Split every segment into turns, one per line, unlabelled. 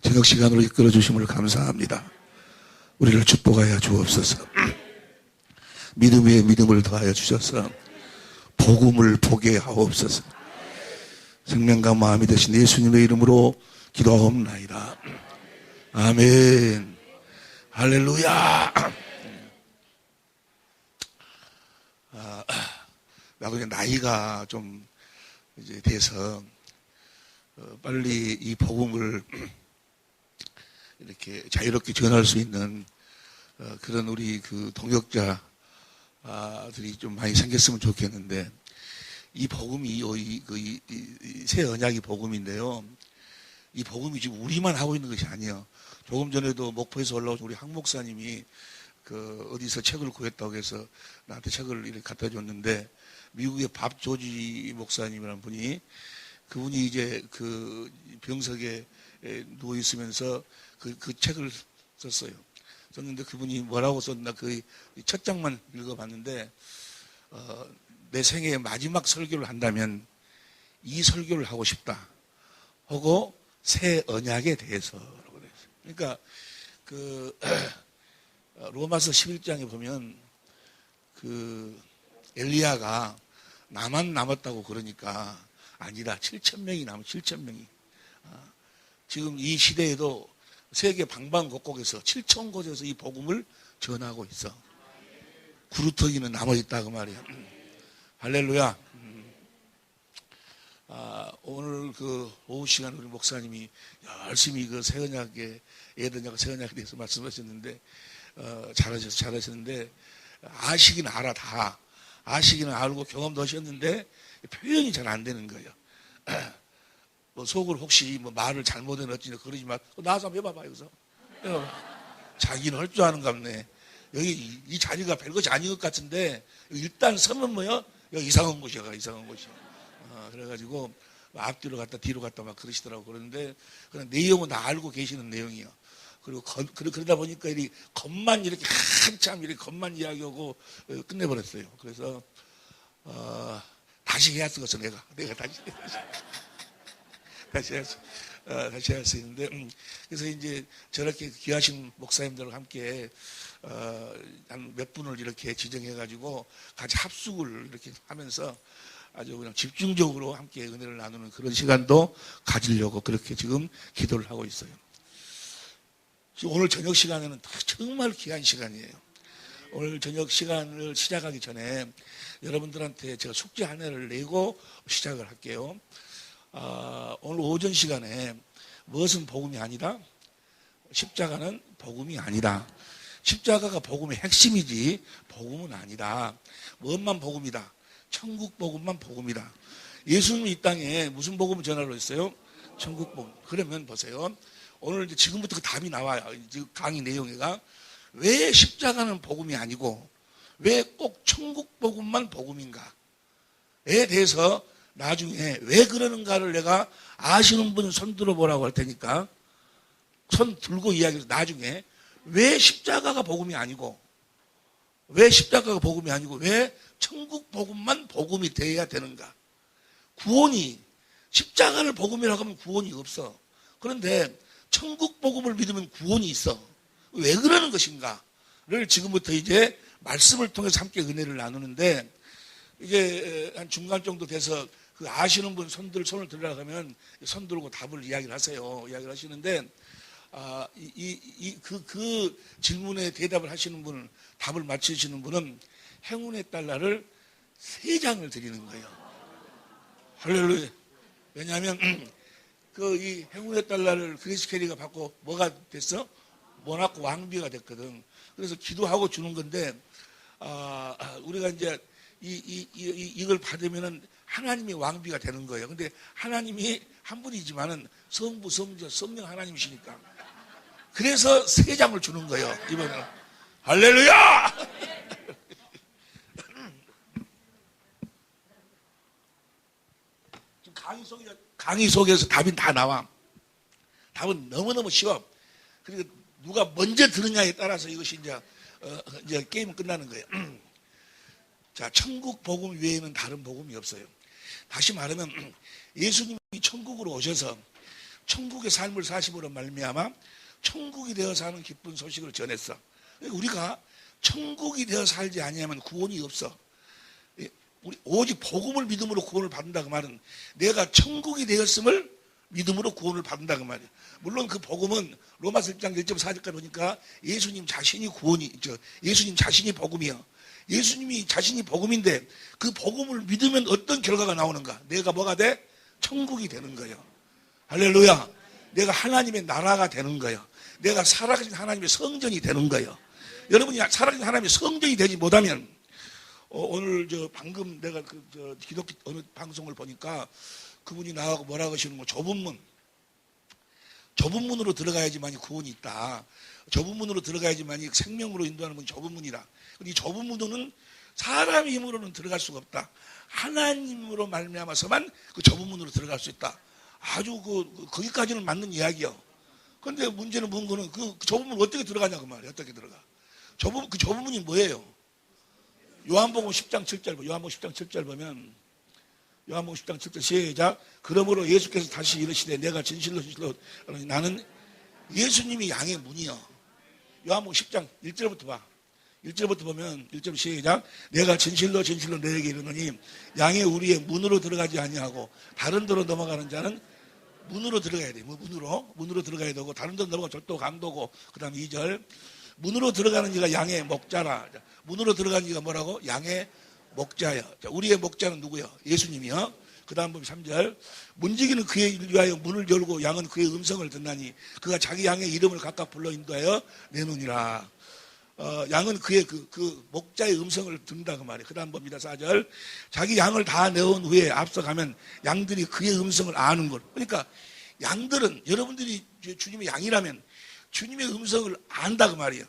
저녁 시간으로 이끌어 주심을 감사합니다. 우리를 축복하여 주옵소서. 믿음 위에 믿음을 더하여 주셔서 복음을 보게 하옵소서. 생명과 마음이 되신 예수님의 이름으로 기도하옵나이다. 아멘. 할렐루야. 나도 이제 나이가 좀 이제 돼서 빨리 이 복음을 이렇게 자유롭게 전할 수 있는 그런 우리 그 동역자들이 좀 많이 생겼으면 좋겠는데, 이 복음이 이 새 언약이 복음인데요. 이 복음이 지금 우리만 하고 있는 것이 아니에요. 조금 전에도 목포에서 올라오신 우리 황 목사님이 그 어디서 책을 구했다고 해서 나한테 책을 이렇게 갖다 줬는데, 미국의 밥 조지 목사님이라는 분이, 그분이 이제 그 병석에 누워 있으면서 그 책을 썼는데, 그분이 뭐라고 썼나 그 첫 장만 읽어봤는데, 내 생애의 마지막 설교를 한다면 이 설교를 하고 싶다 하고, 새 언약에 대해서라고 그랬어요. 그러니까 그 로마서 11장에 보면 그 엘리야가 나만 남았다고 그러니까 아니다. 7,000명이 남은 7,000명이. 지금 이 시대에도 세계 방방곡곡에서 7,000곳에서 이 복음을 전하고 있어. 구루터기는 남아있다 그 말이야. 할렐루야. 오늘 그 오후 시간 우리 목사님이 열심히 그 새 언약에, 옛 언약과 새 언약에 대해서 말씀하셨는데, 잘하셨는데, 아시긴 알아, 다. 아시기는 알고 경험도 하셨는데, 표현이 잘 안 되는 거예요. 뭐 속으로 혹시 뭐 말을 잘못해 넣었지 그러지 마. 나와서 한번 해봐봐, 여기서. 자기는 할 줄 아는 갑네. 여기 이 자리가 별것이 아닌 것 같은데, 일단 서면 뭐요? 여기 이상한 곳이야, 이상한 곳이야. 그래가지고, 앞뒤로 갔다 뒤로 갔다 막 그러시더라고. 그러는데, 그냥 내용은 다 알고 계시는 내용이요. 그리고 그러다 보니까 이 겉만 이렇게 한참 이렇게 겉만 이야기하고 끝내버렸어요. 그래서, 다시 해야 쓰겠어, 내가 다시 할 수 있는데, 그래서 이제 저렇게 귀하신 목사님들과 함께 한 몇 분을 이렇게 지정해가지고 같이 합숙을 이렇게 하면서 아주 그냥 집중적으로 함께 은혜를 나누는 그런 시간도 가지려고 그렇게 지금 기도를 하고 있어요. 지금 오늘 저녁 시간에는 정말 귀한 시간이에요. 오늘 저녁 시간을 시작하기 전에 여러분들한테 제가 숙제 하나를 내고 시작을 할게요. 오늘 오전 시간에 무엇은 복음이 아니다? 십자가는 복음이 아니다. 십자가가 복음의 핵심이지 복음은 아니다. 무엇만 복음이다? 천국 복음만 복음이다. 예수님이 이 땅에 무슨 복음을 전하러 했어요? 천국 복음. 그러면 보세요. 오늘 이제 지금부터 그 답이 나와요. 지금 강의 내용에가 왜 십자가는 복음이 아니고 왜 꼭 천국 복음만 복음인가에 대해서 나중에 왜 그러는가를 내가 아시는 분 손 들어보라고 할 테니까 손 들고 이야기해서 나중에 왜 십자가가 복음이 아니고 왜 십자가가 복음이 아니고 왜 천국 복음만 복음이 되어야 되는가. 구원이 십자가를 복음이라고 하면 구원이 없어. 그런데 천국 복음을 믿으면 구원이 있어. 왜 그러는 것인가를 지금부터 이제 말씀을 통해서 함께 은혜를 나누는데, 이제 한 중간 정도 돼서 그 아시는 분 손을 들으라고 하면 손 들고 답을 이야기를 하세요. 이야기를 하시는데, 그 질문에 대답을 하시는 분, 답을 맞추시는 분은 행운의 달러를 3장을 드리는 거예요. 할렐루야. 왜냐하면 이 행운의 달러를 그레이스 캐리가 받고 뭐가 됐어? 모나코 왕비가 됐거든. 그래서 기도하고 주는 건데, 우리가 이제 이걸 받으면은 하나님의 왕비가 되는 거예요. 근데 하나님이 한 분이지만은 성부, 성자, 성령 하나님이시니까. 그래서 3장을 주는 거예요, 이번에는. 할렐루야! 지금 강의 속에서 답이 다 나와. 답은 너무너무 쉬워. 그리고 누가 먼저 들으냐에 따라서 이것이 이제 게임은 끝나는 거예요. 자, 천국 복음 외에는 다른 복음이 없어요. 다시 말하면 예수님이 천국으로 오셔서 천국의 삶을 사심으로 말미암아 천국이 되어 사는 기쁜 소식을 전했어. 그러니까 우리가 천국이 되어 살지 아니하면 구원이 없어. 우리 오직 복음을 믿음으로 구원을 받는다 그 말은 내가 천국이 되었음을 믿음으로 구원을 받는다 그 말이야. 물론 그 복음은 로마서 1장 1.4절까지 보니까 예수님 자신이 예수님 자신이 복음이야. 예수님이 자신이 복음인데 그 복음을 믿으면 어떤 결과가 나오는가? 내가 뭐가 돼? 천국이 되는 거예요. 할렐루야. 내가 하나님의 나라가 되는 거예요. 내가 살아계신 하나님의 성전이 되는 거예요. 여러분이 살아계신 하나님의 성전이 되지 못하면 오늘 방금 내가 기독교 어느 방송을 보니까 그분이 나하고 뭐라고 하시는 거 좁은 문으로 들어가야지만이 구원이 있다. 좁은 문으로 들어가야지만이 생명으로 인도하는 문이 좁은 문이다. 근데 이 좁은 문은 사람의 힘으로는 들어갈 수가 없다. 하나님으로 말미암아서만 그 좁은 문으로 들어갈 수 있다. 아주 거기까지는 맞는 이야기요. 그런데 문제는 뭔 거는 그 좁은 문 어떻게 들어가냐고 말이야. 어떻게 들어가? 그 좁은 문이 뭐예요? 요한복음 10장 7절 요한복음 10장 7절 보면 요한복음 10장 7절 시작. 그러므로 예수께서 다시 이르시되 내가 진실로 나는 예수님이 양의 문이요. 요한복음 10장 1절부터 봐. 1절부터 보면 1절 시작. 내가 진실로 너에게 이르노니 양의 우리의 문으로 들어가지 아니하고 다른 데로 넘어가는 자는 문으로 들어가야 돼. 문으로 들어가야 되고 다른 데로 넘어가 절도 강도고. 그다음 2절 문으로 들어가는 이가 양의 목자라. 문으로 들어가는 이가 뭐라고? 양의 목자야. 우리의 목자는 누구야? 예수님이요. 그 다음 보면 3절 문지기는 그의 위하여 문을 열고 양은 그의 음성을 듣나니 그가 자기 양의 이름을 각각 불러 인도하여 내놓으니라. 양은 그의 그 목자의 음성을 듣는다 그 말이에요. 그 다음 봅니다. 4절 자기 양을 다 내온 후에 앞서가면 양들이 그의 음성을 아는 것. 그러니까 양들은 여러분들이 주님의 양이라면 주님의 음성을 안다 그 말이에요.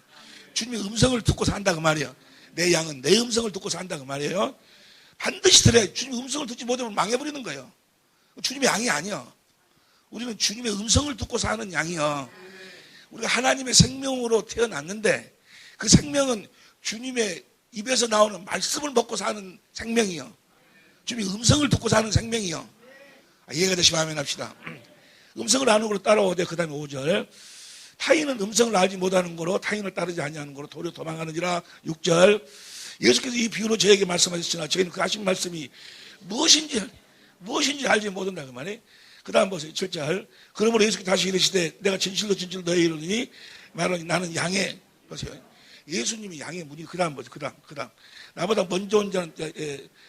주님의 음성을 듣고 산다 그 말이에요. 내 양은 내 음성을 듣고 산다 그 말이에요. 반드시 들어야 주님의 음성을 듣지 못하면 망해버리는 거예요. 주님의 양이 아니야. 우리는 주님의 음성을 듣고 사는 양이야. 우리가 하나님의 생명으로 태어났는데 그 생명은 주님의 입에서 나오는 말씀을 먹고 사는 생명이요. 주님의 음성을 듣고 사는 생명이요. 이해가 되시면 아멘 합시다. 음성을 아는 거로 따라오되 그 다음에 5절 타인은 음성을 알지 못하는 거로 타인을 따르지 아니하는 거로 도리어 도망하느니라. 6절 예수께서 이 비유로 저에게 말씀하셨으나 저희는 그 하신 말씀이 무엇인지 알지 못한다 그 말이에요. 그 다음 보세요. 7절 그러므로 예수께서 다시 이르시되 내가 진실로 너에게 이르노니 말하니 나는 양의 보세요. 예수님이 양의 문이 그 다음 보세요. 그 다음 나보다 먼저 온 자는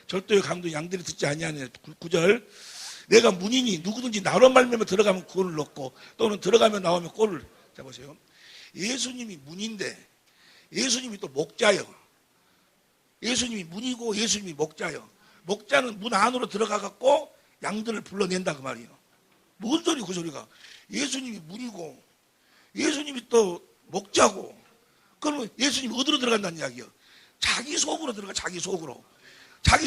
절도의 강도 양들이 듣지 아니하니 9절 내가 문이니 누구든지 나로 말미암아 들어가면 구원을 얻고 또는 들어가면 나오면 꼴을. 자 보세요. 예수님이 문인데 예수님이 또 목자요. 예수님이 문이고 예수님이 목자요. 목자는 문 안으로 들어가갖고 양들을 불러낸다 그 말이에요. 뭔 소리 그 소리가. 예수님이 문이고 예수님이 또 목자고 그러면 예수님이 어디로 들어간다는 이야기예요. 자기 속으로 들어가. 자기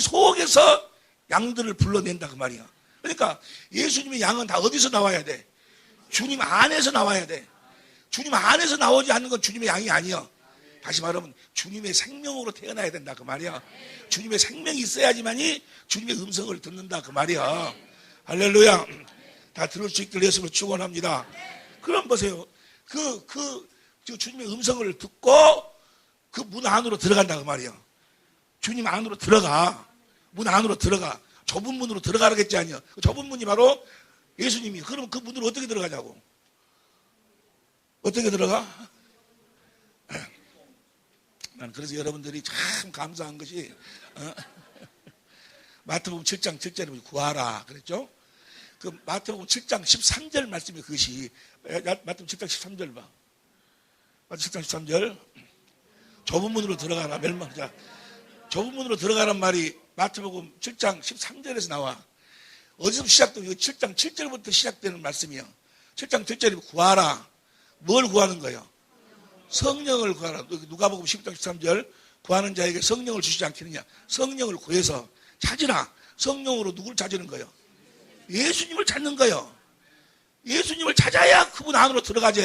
속에서 양들을 불러낸다 그 말이야. 그러니까 예수님의 양은 다 어디서 나와야 돼? 주님 안에서 나와야 돼. 주님 안에서 나오지 않는 건 주님의 양이 아니야. 다시 말하면 주님의 생명으로 태어나야 된다 그 말이야. 주님의 생명이 있어야지만이 주님의 음성을 듣는다 그 말이야. 할렐루야. 다 들을 수 있길 예수를 축원합니다. 그럼 보세요. 주님의 음성을 듣고 그 문 안으로 들어간다 그 말이야. 주님 안으로 들어가. 문 안으로 들어가. 좁은 문으로 들어가라겠지 아니야. 좁은 문이 바로 예수님이. 그럼 그 문으로 어떻게 들어가냐고. 어떻게 들어가? 난 그래서 여러분들이 참 감사한 것이 마태복음 7장 7절에 구하라 그랬죠? 그 마태복음 7장 13절 말씀이 그것이 마태복음 7장 13절 봐. 마태복음 7장 13절 좁은 문으로 들어가라. 멸망자. 좁은 문으로 들어가란 말이 마태복음 7장 13절에서 나와. 어디서 시작되고 7장 7절부터 시작되는 말씀이야. 7장 7절에 구하라. 뭘 구하는 거예요? 성령을 구하라. 누가복음 10장 13절 구하는 자에게 성령을 주시지 않겠느냐. 성령을 구해서 찾으라. 성령으로 누구를 찾는 거예요? 예수님을 찾는 거예요. 예수님을 찾아야 그분 안으로 들어가지.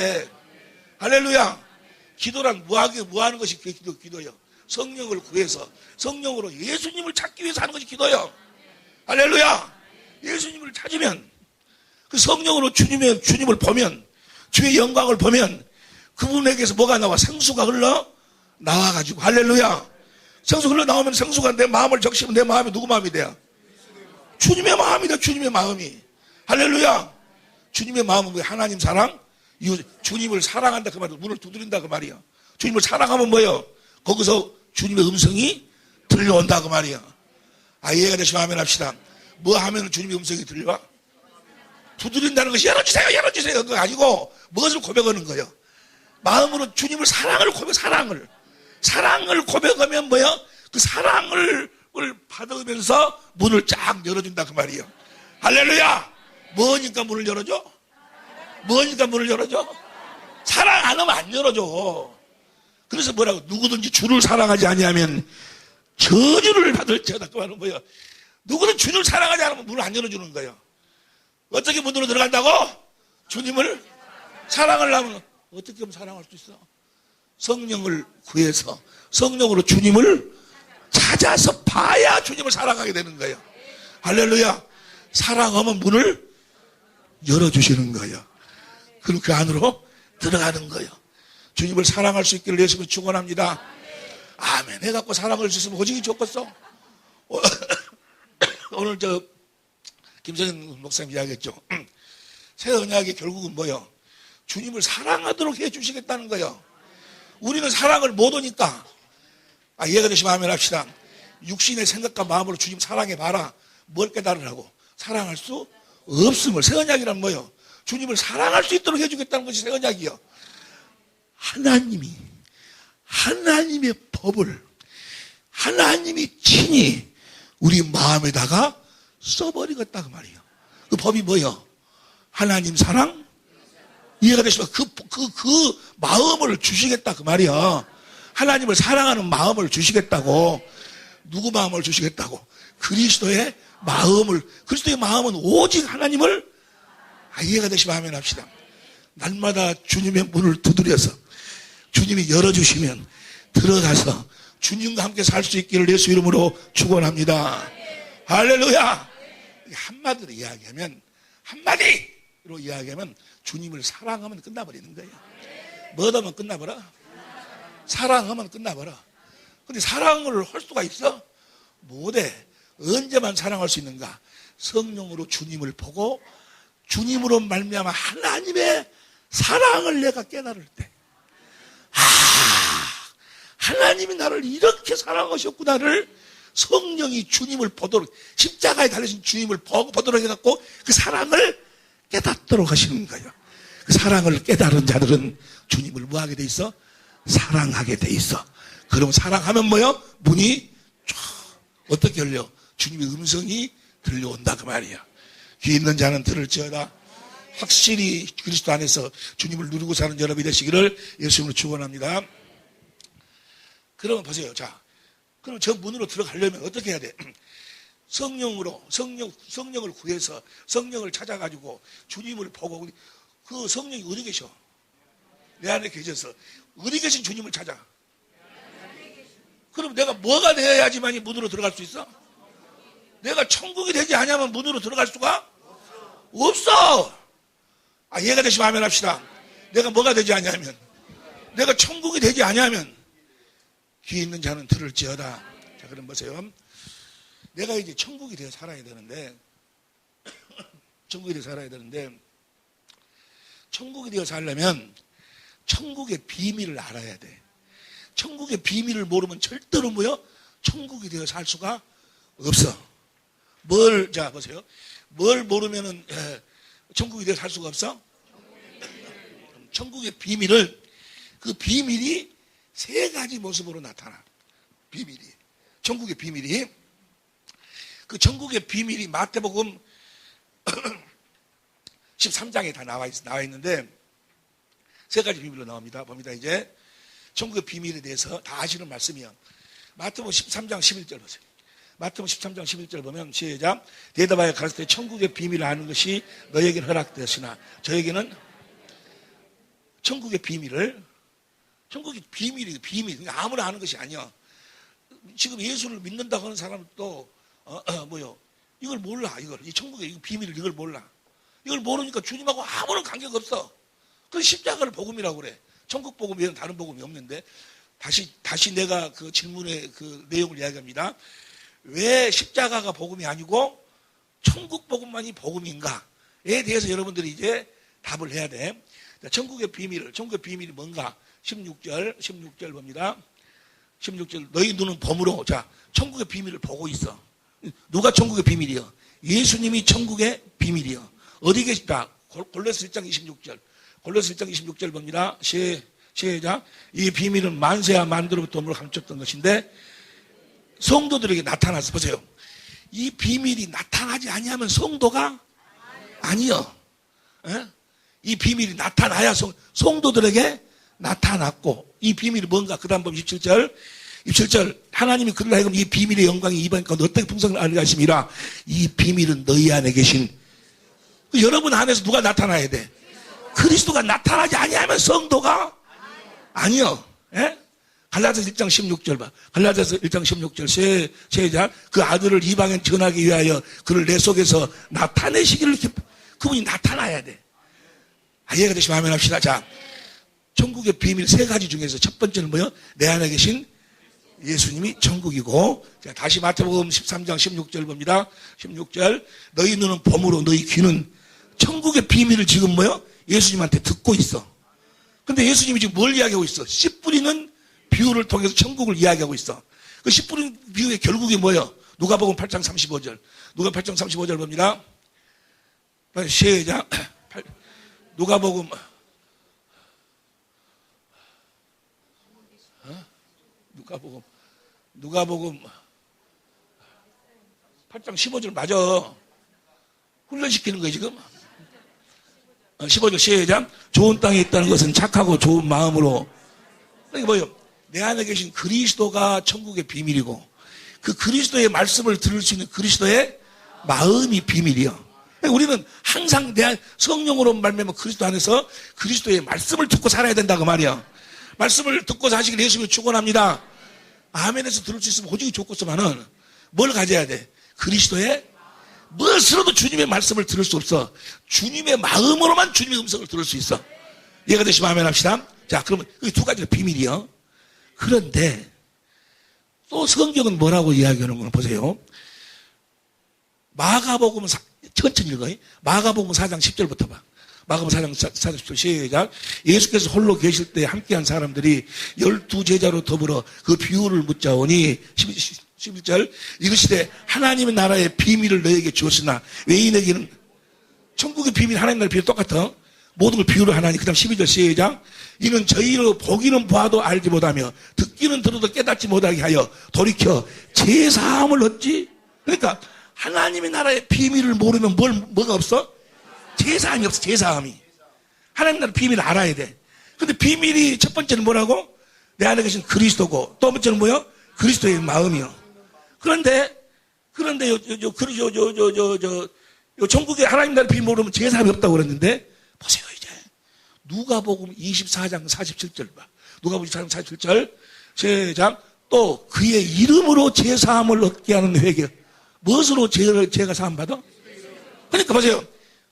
할렐루야. 기도란 무하는 것이 기도예요. 성령을 구해서 성령으로 예수님을 찾기 위해서 하는 것이 기도예요. 할렐루야. 예수님을 찾으면 그 성령으로 주님을 보면, 주의 영광을 보면 그분에게서 뭐가 나와? 생수가 흘러 나와가지고, 할렐루야. 생수 흘러 나오면 생수가 내 마음을 적시면 내 마음이 누구 마음이 돼요? 주님의 마음이다, 주님의 마음이. 할렐루야. 주님의 마음은 뭐야? 하나님 사랑, 주님을 사랑한다 그 말이야. 문을 두드린다 그 말이야. 주님을 사랑하면 뭐예요? 거기서 주님의 음성이 들려온다 그 말이야. 이해가 되시면 아멘 합시다. 뭐 하면 주님의 음성이 들려와? 두드린다는 것이 열어주세요, 열어주세요. 그거 아니고 무엇을 고백하는 거예요? 마음으로 주님을 사랑을 고백하면 뭐야? 그 사랑을 받으면서 문을 쫙 열어준다 그 말이에요. 할렐루야. 뭐니까 문을 열어줘? 뭐니까 문을 열어줘? 사랑 안 하면 안 열어줘. 그래서 뭐라고? 누구든지 주를 사랑하지 아니하면 저주를 받을지어다. 그 말은 뭐예요? 누구든 주를 사랑하지 않으면 문을 안 열어주는 거예요. 어떻게 문으로 들어간다고? 주님을 사랑을 하면 어떻게 하면 사랑할 수 있어? 성령을 구해서 성령으로 주님을 찾아서 봐야 주님을 사랑하게 되는 거예요. 할렐루야. 사랑하면 문을 열어주시는 거예요. 그럼 그 안으로 들어가는 거예요. 주님을 사랑할 수 있기를 예수님을 축원합니다. 아멘. 해갖고 사랑할 수 있으면 오직이 좋겠어. 오늘 김성현 목사님 이야기했죠. 새 언약이 결국은 뭐예요? 주님을 사랑하도록 해주시겠다는 거예요. 우리는 사랑을 못 오니까. 이해가 되시면 아멘 합시다. 육신의 생각과 마음으로 주님 사랑해봐라. 뭘 깨달으라고? 사랑할 수 없음을. 새 언약이란 뭐예요? 주님을 사랑할 수 있도록 해주겠다는 것이 새 언약이요. 하나님의 법을 하나님이 친히 우리 마음에다가 써버리겠다 그 말이에요. 그 법이 뭐예요? 하나님 사랑? 이해가 되시면 그 마음을 주시겠다 그 말이야. 하나님을 사랑하는 마음을 주시겠다고. 누구 마음을 주시겠다고? 그리스도의 마음을. 그리스도의 마음은 오직 하나님을. 이해가 되시면 아멘 합시다. 날마다 주님의 문을 두드려서 주님이 열어주시면 들어가서 주님과 함께 살 수 있기를 예수 이름으로 축원합니다. 할렐루야. 한마디로 이야기하면 주님을 사랑하면 끝나버리는 거예요. 뭐하면 끝나버려? 사랑하면 끝나버려. 근데 사랑을 할 수가 있어? 못해. 언제만 사랑할 수 있는가? 성령으로 주님을 보고 주님으로 말미암아 하나님의 사랑을 내가 깨달을 때, 하나님이 나를 이렇게 사랑하셨구나를 성령이 주님을 보도록, 십자가에 달리신 주님을 보도록 해갖고 그 사랑을 깨닫도록 하시는 거예요. 그 사랑을 깨달은 자들은 주님을 뭐 하게 돼 있어? 사랑하게 돼 있어. 그럼 사랑하면 뭐요? 문이 쫙 어떻게 열려? 주님의 음성이 들려온다 그 말이야. 귀 있는 자는 들을지어다. 확실히 그리스도 안에서 주님을 누리고 사는 여러분이 되시기를 예수님으로 축원합니다. 그러면 보세요. 자, 그럼 저 문으로 들어가려면 어떻게 해야 돼? 성령을 구해서 성령을 찾아가지고 주님을 보고, 그 성령이 어디 계셔? 내 안에 계셔서 어디 계신 주님을 찾아. 그럼 내가 뭐가 되어야지만이 문으로 들어갈 수 있어? 내가 천국이 되지 않으면 문으로 들어갈 수가 없어. 이해가 되시면 아멘 합시다. 내가 뭐가 되지 않으면, 내가 천국이 되지 않으면 귀 있는 자는 들을지어다. 자, 그럼 보세요. 내가 이제 천국이 되어 살아야 되는데, 천국이 되어 살려면 천국의 비밀을 알아야 돼. 천국의 비밀을 모르면 절대로 뭐요? 천국이 되어 살 수가 없어. 자, 보세요. 뭘 모르면은 천국이 되어 살 수가 없어? 천국의 비밀을, 그 비밀이 세 가지 모습으로 나타나. 천국의 비밀이. 그 천국의 비밀이 마태복음 13장에 다 나와 있는데, 세 가지 비밀로 나옵니다. 봅니다. 이제 천국의 비밀에 대해서 다 아시는 말씀이요. 마태복음 13장 11절 보세요. 마태복음 13장 11절 보면 시작. 대답하여 가르치되 천국의 비밀을 아는 것이 너에게는 허락되었으나 저에게는 천국의 비밀이 아무나 아는 것이 아니야. 지금 예수를 믿는다고 하는 사람도 뭐요? 이걸 몰라. 이 천국의 비밀을 이걸 몰라. 이걸 모르니까 주님하고 아무런 관계가 없어. 그래서 십자가를 복음이라고 그래. 천국 복음 외에는 다른 복음이 없는데, 다시 내가 그 질문의 그 내용을 이야기합니다. 왜 십자가가 복음이 아니고 천국 복음만이 복음인가에 대해서 여러분들이 이제 답을 해야 돼. 천국의 비밀이 뭔가? 16절 봅니다. 16절, 너희 눈은 범으로, 자, 천국의 비밀을 보고 있어. 누가 천국의 비밀이요? 예수님이 천국의 비밀이요. 어디 계십니까? 골로새 1장 26절. 골로새 1장 26절 봅니다. 시작. 이 비밀은 만세와 만대로부터 몸을 감췄던 것인데 성도들에게 나타나서 보세요. 이 비밀이 나타나지 아니하면 성도가 아니요. 에? 이 비밀이 나타나야 성도들에게 나타났고, 이 비밀이 뭔가? 그 다음 보면 27절 하나님이 그를 하여금 이 비밀의 영광이 이방 가운데 어떻게 풍성을 알게 하심이라. 이 비밀은 너희 안에 계신, 여러분 안에서 누가 나타나야 돼? 그리스도가 나타나지 아니하면 성도가 아니요. 예? 갈라디아서 1장 16절 봐. 갈라디아서 1장 16절 시작. 그 아들을 이방에 전하기 위하여 그를 내 속에서 나타내시기를 그분이 나타나야 돼. 이해가 되시면 아멘 합시다. 자, 천국의 비밀 세 가지 중에서 첫 번째는 뭐요? 내 안에 계신 예수님이 천국이고, 자, 다시 마태복음 13장 16절 봅니다. 16절. 너희 눈은 범으로 너희 귀는 천국의 비밀을 지금 뭐요? 예수님한테 듣고 있어. 근데 예수님이 지금 뭘 이야기하고 있어? 씨 뿌리는 비유를 통해서 천국을 이야기하고 있어. 그 씨 뿌리는 비유의 결국이 뭐예요? 누가복음 8장 35절. 누가복음 8장 35절 봅니다. 시작. 누가복음 8장 15절 맞아. 훈련시키는 거예요 지금. 15절 시작. 좋은 땅에 있다는 것은 착하고 좋은 마음으로. 이게 뭐예요? 내 안에 계신 그리스도가 천국의 비밀이고, 그 그리스도의 말씀을 들을 수 있는 그리스도의 마음이 비밀이요. 우리는 항상 내 성령으로 말미암아 그리스도 안에서 그리스도의 말씀을 듣고 살아야 된다 그 말이야. 말씀을 듣고 사시길 예수님이 축원합니다. 아멘에서 들을 수 있으면 오직이 좋겠지만은 뭘 가져야 돼? 그리스도의 무엇으로도 주님의 말씀을 들을 수 없어. 주님의 마음으로만 주님의 음성을 들을 수 있어. 이해가 되시면 아멘 합시다. 자, 그러면 이 두 가지가 비밀이요. 그런데 또 성경은 뭐라고 이야기하는 걸 보세요. 마가복음 천천히 읽어요. 마가복음 4장 10절부터 봐. 마가복음 4장 10절 시작. 예수께서 홀로 계실 때 함께한 사람들이 12제자로 더불어 그 비유를 묻자오니 11절 이르시되 하나님의 나라의 비밀을 너에게 주었으나 외인에게는 천국의 비밀 하나님 나라의 비밀 똑같아. 모든 걸 비유를 하나니. 그 다음 12절 시작. 이는 저희로 보기는 봐도 알지 못하며 듣기는 들어도 깨닫지 못하게 하여 돌이켜 제사함을 얻지. 그러니까 하나님의 나라의 비밀을 모르면 뭐가 없어? 제사함이 없어. 제사함이. 하나님 나라의 비밀을 알아야 돼. 근데 비밀이 첫 번째는 뭐라고? 내 안에 계신 그리스도고, 또 번째는 뭐요? 그리스도의 마음이요. 그런데 천국에 하나님 나라의 비밀 모르면 제사함이 없다고 그랬는데, 보세요 이제 누가복음 24장 47절 봐. 누가복음 24장 47절 시작. 또 그의 이름으로 제사함을 얻게 하는 회개. 무엇으로 제가 사함 받아? 그러니까 보세요.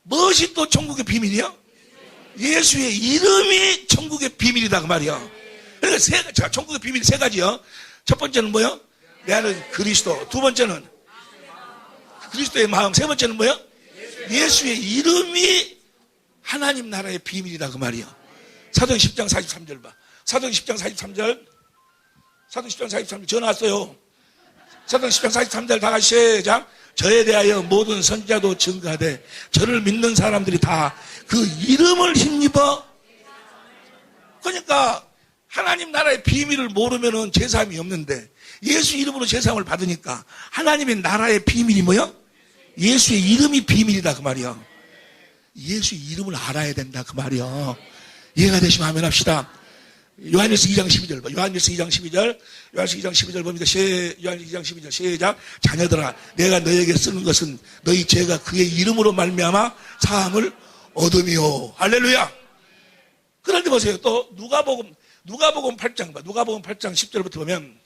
무엇이 또 천국의 비밀이요? 예수의 이름이 천국의 비밀이다 그 말이요. 그러니까 천국의 비밀이 세 가지요. 첫 번째는 뭐요? 내 안에 그리스도. 두 번째는 그리스도의 마음. 세 번째는 뭐요? 예수의 이름이 하나님 나라의 비밀이다 그 말이요. 사도행 10장 43절 봐. 사도행 10장 43절. 사도행 10장 43절 전화 왔어요. 사도행 10장 43절 다 같이 시작. 저에 대하여 모든 선지자도 증거하되 저를 믿는 사람들이 다 그 이름을 힘입어. 그러니까 하나님 나라의 비밀을 모르면은 제사함이 없는데 예수 이름으로 제사함을 받으니까 하나님의 나라의 비밀이 뭐요? 예수의 이름이 비밀이다 그 말이요. 예수의 이름을 알아야 된다 그 말이요. 이해가 되시면 아멘 합시다. 요한일서 2장 12절 봐. 요한일서 2장 12절. 요한일서 2장 12절 봅니다. 요한일서 2장 12절 시작. 자녀들아 내가 너에게 쓰는 것은 너희 죄가 그의 이름으로 말미암아 사함을 얻음이요. 할렐루야. 그런데 보세요. 또 누가복음 8장 봐. 누가복음 8장 10절부터 보면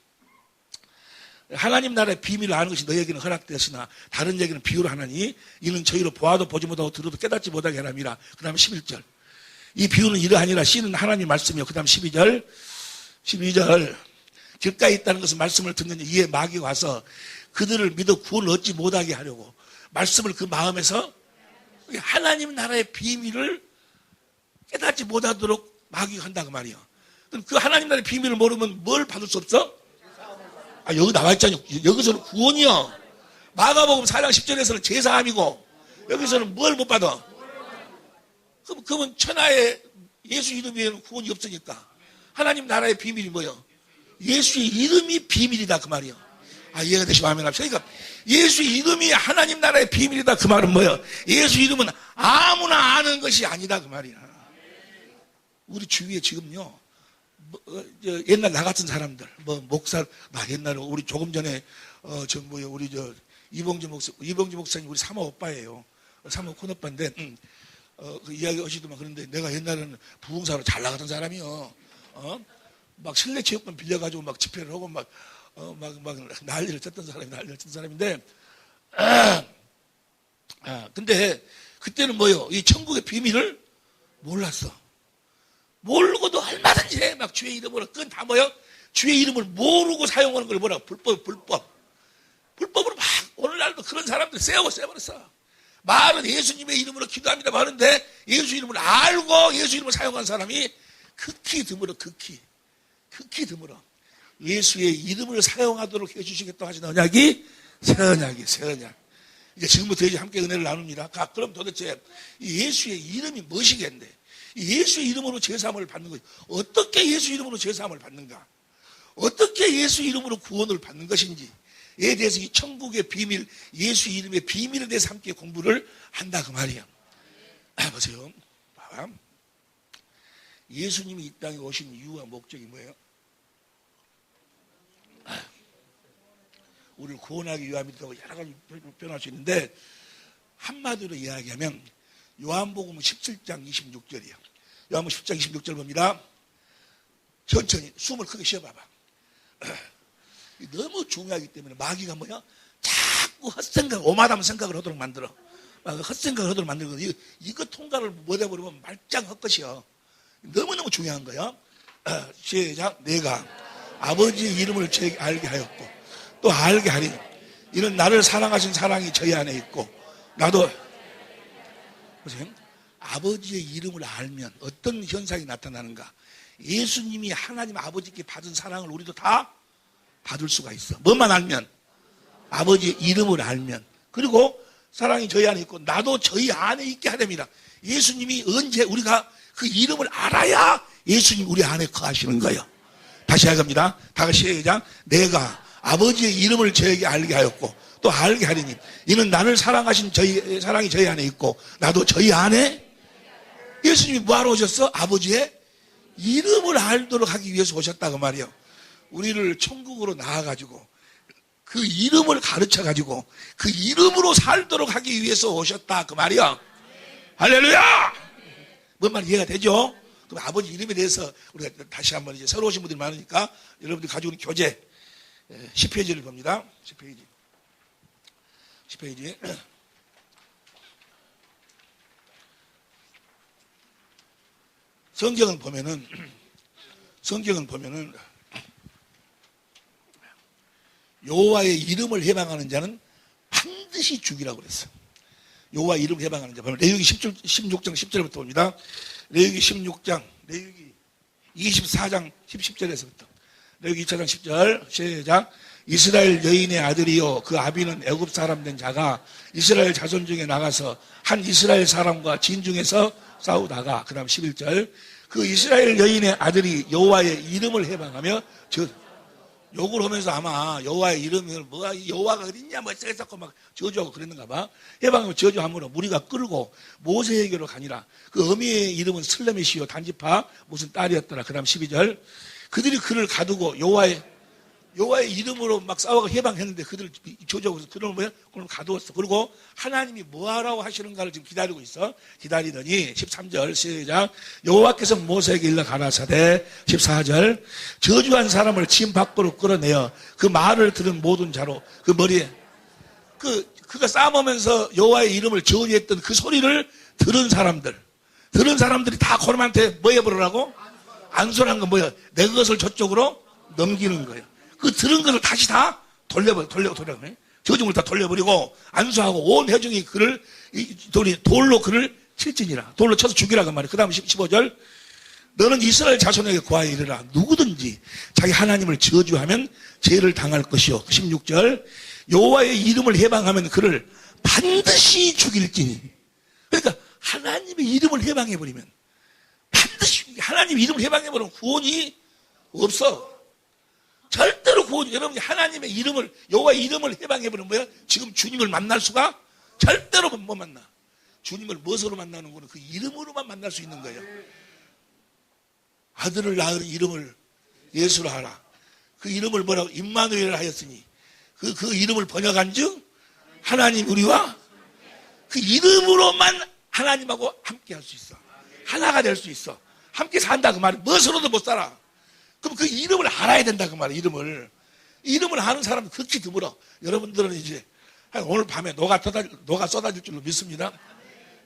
하나님 나라의 비밀을 아는 것이 너에게는 허락되었으나 다른 얘기는 비유로 하나니 이는 저희로 보아도 보지 못하고 들어도 깨닫지 못하게 하람이라. 그 다음 11절. 이 비유는 이러하니라. 씨는 하나님 말씀이요. 그 다음 12절. 길가에 있다는 것은 말씀을 듣는 이에 마귀가 와서 그들을 믿어 구원을 얻지 못하게 하려고 말씀을 그 마음에서 하나님 나라의 비밀을 깨닫지 못하도록 마귀가 한다고 말이야. 그럼 그 하나님 나라의 비밀을 모르면 뭘 받을 수 없어? 여기 나와 있잖아요. 여기서는 구원이요. 마가복음 4장 10절에서는 제사함이고 여기서는 뭘 못 받아? 그러면 천하에 예수 이름 외에는 구원이 없으니까 하나님 나라의 비밀이 뭐예요? 예수의 이름이 비밀이다 그 말이요. 이해가 되시면 아멘 합시다. 그러니까 예수의 이름이 하나님 나라의 비밀이다 그 말은 뭐예요? 예수 이름은 아무나 아는 것이 아니다 그 말이야. 우리 주위에 지금요 옛날 나 같은 사람들 목사 나 옛날에 우리 조금 전에 우리 이봉지 목사님 우리 사모 오빠예요. 사모 큰오빠인데 그 이야기 하시더만 그런데 내가 옛날에는 부흥사로 잘 나가던 사람이요. 막 실내 체육관 빌려가지고 막 집회를 하고 막 난리를 쳤던 사람인데, 근데 그때는 뭐요? 이 천국의 비밀을 몰랐어. 모르고도 얼마든지 해. 막 주의 이름으로. 그건 다 뭐요? 주의 이름을 모르고 사용하는 걸 뭐라? 불법으로 막 오늘날도 그런 사람들 세워버렸어. 말은 예수님의 이름으로 기도합니다 하는데 예수 이름을 알고 예수 이름을 사용하는 사람이 극히 드물어. 예수의 이름을 사용하도록 해주시겠다고 하신 언약이 새 언약. 이제 지금부터 이제 함께 은혜를 나눕니다. 그럼 도대체 이 예수의 이름이 무엇이겠는데? 이 예수의 이름으로 제사함을 받는 거예요. 어떻게 예수 이름으로 제사함을 받는가? 어떻게 예수 이름으로 구원을 받는 것인지에 대해서 이 천국의 비밀, 예수 이름의 비밀에 대해서 함께 공부를 한다 그 말이에요. 보세요. 봐봐. 예수님이 이 땅에 오신 이유와 목적이 뭐예요? 우리를 구원하기 위함이라고 여러 가지 표현할 수 있는데 한마디로 이야기하면 요한복음 17장 26절이에요. 요한복음 17장 26절 봅니다. 천천히 숨을 크게 쉬어봐봐. 너무 중요하기 때문에 마귀가 뭐야? 자꾸 헛생각, 오마담 생각을 하도록 만들어. 헛생각을 하도록 만들거든. 이거 통과를 못해버리면 말짱 헛것이야. 너무너무 중요한 거야. 시작. 내가 아버지의 이름을 알게 하였고 또 알게 하리니 이는 나를 사랑하신 사랑이 저희 안에 있고 나도 보세요. 아버지의 이름을 알면 어떤 현상이 나타나는가? 예수님이 하나님 아버지께 받은 사랑을 우리도 다 받을 수가 있어. 뭐만 알면? 아버지의 이름을 알면. 그리고 사랑이 저희 안에 있고 나도 저희 안에 있게 하렵니다. 예수님이 언제 우리가 그 이름을 알아야 예수님 우리 안에 거하시는 거예요. 다시 하겠습니다. 다 같이 시작. 내가 아버지의 이름을 저에게 알게 하였고 또 알게 하리니 이는 나를 사랑하신 사랑이 저희 안에 있고 나도 저희 안에. 예수님이 뭐하러 오셨어? 아버지의 이름을 알도록 하기 위해서 오셨다고 말이에요. 우리를 천국으로 나아가지고 그 이름을 가르쳐가지고 그 이름으로 살도록 하기 위해서 오셨다 그 말이야. 할렐루야. 뭔 말 이해가 되죠? 그럼 아버지 이름에 대해서 우리가 다시 한번 이제 새로 오신 분들이 많으니까 여러분들 가지고 있는 교재 10페이지를 봅니다. 10페이지. 성경은 보면은 여호와의 이름을 해방하는 자는 반드시 죽이라고 그랬어. 여호와 이름 해방하는 자. 레위기 16장 10절부터 봅니다. 레위기 24장 10절에서부터. 레위기 2장 10절 시작. 이스라엘 여인의 아들이요 그 아비는 애굽 사람 된 자가 이스라엘 자손 중에 나가서 한 이스라엘 사람과 진중에서 싸우다가 그 다음 11절 그 이스라엘 여인의 아들이 여호와의 이름을 해방하며 욕을 하면서 아마 여호와의 이름을 여호와가 어딨냐 했었고 막 저주하고 그랬는가 봐. 해방하며 저주함으로 무리가 끌고 모세에게로 가니라. 그 어미의 이름은 슬레밋이요 단지파 무슨 딸이었더라. 그 다음 12절 그들이 그를 가두고 여호와의 여호와의 이름으로 막 싸워가 해방했는데 그들 조적으로 그놈을 뭐야? 그놈을 가두었어. 그리고 하나님이 뭐하라고 하시는가를 지금 기다리고 있어. 기다리더니 13절 시작. 여호와께서 모세에게 일러 가라사대 14절 저주한 사람을 진 밖으로 끌어내어 그 말을 들은 모든 자로 그 머리에 그가 싸우면서 여호와의 이름을 저주했던 그 소리를 들은 사람들이 다 그놈한테 뭐 해버리라고? 안수라는 건 뭐야? 내 것을 저쪽으로 넘기는 거예요. 그 들은 것을 다시 다 돌려버려. 저중을 다 돌려버리고 안수하고 온 회중이 그를 돌로 그를 칠지니라. 돌로 쳐서 죽이라 그 말이에요. 그 다음 15절 너는 이스라엘 자손에게 구하여 이르라. 누구든지 자기 하나님을 저주하면 죄를 당할 것이요. 16절 여호와의 이름을 해방하면 그를 반드시 죽일지니. 그러니까 하나님의 이름을 해방해버리면 반드시 하나님의 이름을 해방해버리면 구원이 없어. 절대로 여러분이 하나님의 이름을, 여호와의 이름을 해방해버리면 뭐야? 지금 주님을 만날 수가 절대로 못 만나. 주님을 무엇으로 만나는 거는 그 이름으로만 만날 수 있는 거예요. 아들을 낳은 이름을 예수로 하라. 그 이름을 뭐라고? 임마누엘을 하였으니. 그 이름을 번역한 즉, 하나님 우리와 그 이름으로만 하나님하고 함께 할 수 있어. 하나가 될 수 있어. 함께 산다 그 말이 무엇으로도 못 살아. 그럼 그 이름을 알아야 된다 그 말이에요. 이름을 아는 사람은 극히 드물어. 여러분들은 이제 오늘 밤에 노가 쏟아질 줄로 믿습니다.